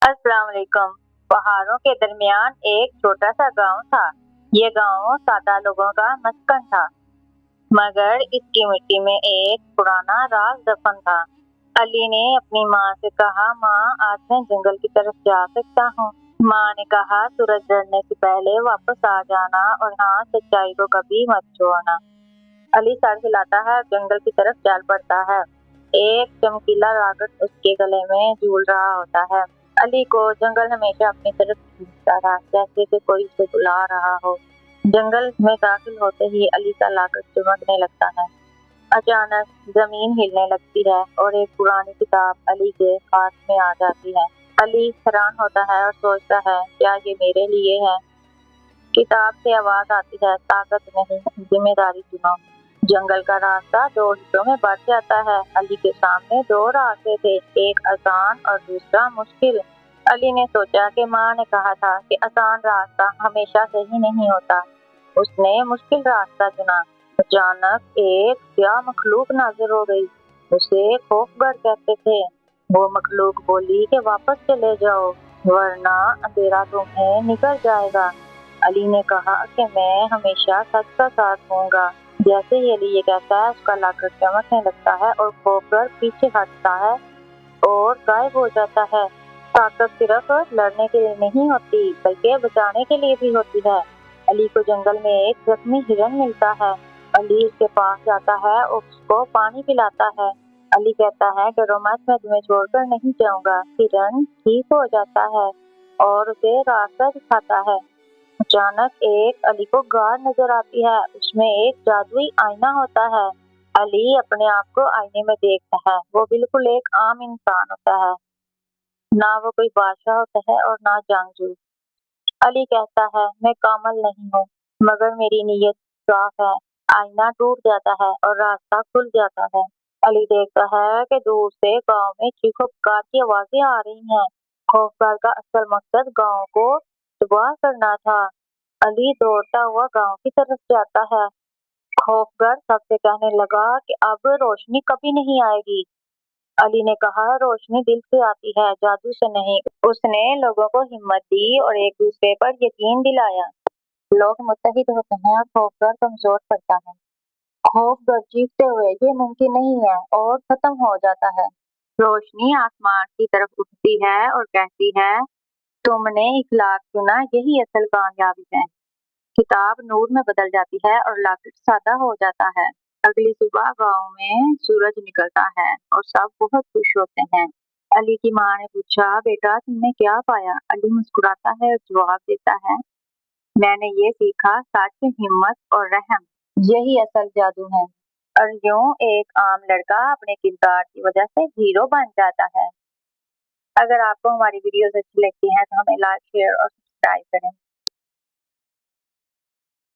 अस्सलाम वालेकुम। पहाड़ों के दरमियान एक छोटा सा गांव था। ये गांव सादा लोगों का मस्कन था, मगर इसकी मिट्टी में एक पुराना राज दफन था। अली ने अपनी माँ से कहा, माँ आज मैं जंगल की तरफ जा सकता हूँ। माँ ने कहा, सूरज ढलने से पहले वापस आ जाना और हाँ, सच्चाई को कभी मत छोड़ना। अली सर हिलाता है, जंगल की तरफ चल पड़ता है। एक चमकीला रागट उसके गले में झूल रहा होता है। अली को जंगल हमेशा अपनी तरफ खींचता था, जैसे कि कोई उसे बुला रहा हो। जंगल में दाखिल होते ही अली का लाकट चमकने लगता है। अचानक जमीन हिलने लगती है और एक पुरानी किताब अली के हाथ में आ जाती है। अली हैरान होता है और सोचता है, क्या ये मेरे लिए है? किताब से आवाज आती है, ताकत नहीं, जिम्मेदारी चुनो। जंगल का रास्ता दो हिस्सों में बढ़ जाता है। अली के सामने दो रास्ते थे, एक आसान और दूसरा मुश्किल। अली ने सोचा कि माँ ने कहा था कि आसान रास्ता हमेशा सही नहीं होता। उसने मुश्किल रास्ता चुना। अचानक एक क्या मखलूक नजर हो गई। उसे खौफगढ़ कहते थे। वो मखलूक बोली कि वापस चले जाओ, वरना अंधेरा तुम्हें निकल जाएगा। अली ने कहा कि मैं हमेशा सच का साथ दूंगा। जैसे ही अली ये कहता है, उसका लाकट चमकने लगता है और खौफगढ़ पीछे हटता है और गायब हो जाता है। ताकत सिर्फ लड़ने के लिए नहीं होती, बल्कि बचाने के लिए भी होती है। अली को जंगल में एक जख्मी हिरन मिलता है। अली उसके पास जाता है और उसको पानी पिलाता है। अली कहता है, डरो मत, मैं तुम्हें छोड़कर नहीं जाऊंगा। हिरन ठीक हो जाता है और उसे रास्ता दिखाता है। अचानक एक अली को गार नजर आती है। उसमें एक जादुई आईना होता है। अली अपने आप को आईने में देखता है। वो बिल्कुल एक आम इंसान होता है, ना वो कोई बादशाह होता है और ना जंगजू। अली कहता है, मैं कामल नहीं हूँ, मगर मेरी नीयत साफ है। आईना टूट जाता है और रास्ता खुल जाता है। अली देखता है कि दूर से गांव में चीखों पुकार की आवाजें आ रही हैं। खौफगढ़ का असल मकसद गांव को तबाह करना था। अली दौड़ता हुआ गांव की तरफ जाता है। खौफगढ़ सबसे कहने लगा कि अब रोशनी कभी नहीं आएगी। अली ने कहा, रोशनी दिल से आती है, जादू से नहीं। उसने लोगों को हिम्मत दी और एक दूसरे पर यकीन दिलाया। लोग मुत्तहिद होते हैं और खौफगढ़ कमजोर पड़ता है। खौफगढ़ चीखते हुए, ये मुमकिन नहीं है, और खत्म हो जाता है। रोशनी आसमान की तरफ उठती है और कहती है, तुमने इखलाक चुना, यही असल कामयाबी है। किताब नूर में बदल जाती है और लाकट सादा हो जाता है। अगली सुबह गांव में सूरज निकलता है और सब बहुत खुश होते हैं। अली की माँ ने पूछा, बेटा तुमने क्या पाया? अली मुस्कुराता है और जवाब देता है, मैंने ये सीखा, सच, हिम्मत और रहम, यही असल जादू है। और यूं एक आम लड़का अपने किरदार की वजह से हीरो बन जाता है। अगर आपको हमारी वीडियोस अच्छी लगती हैं तो हमें लाइक, शेयर और सब्सक्राइब करें।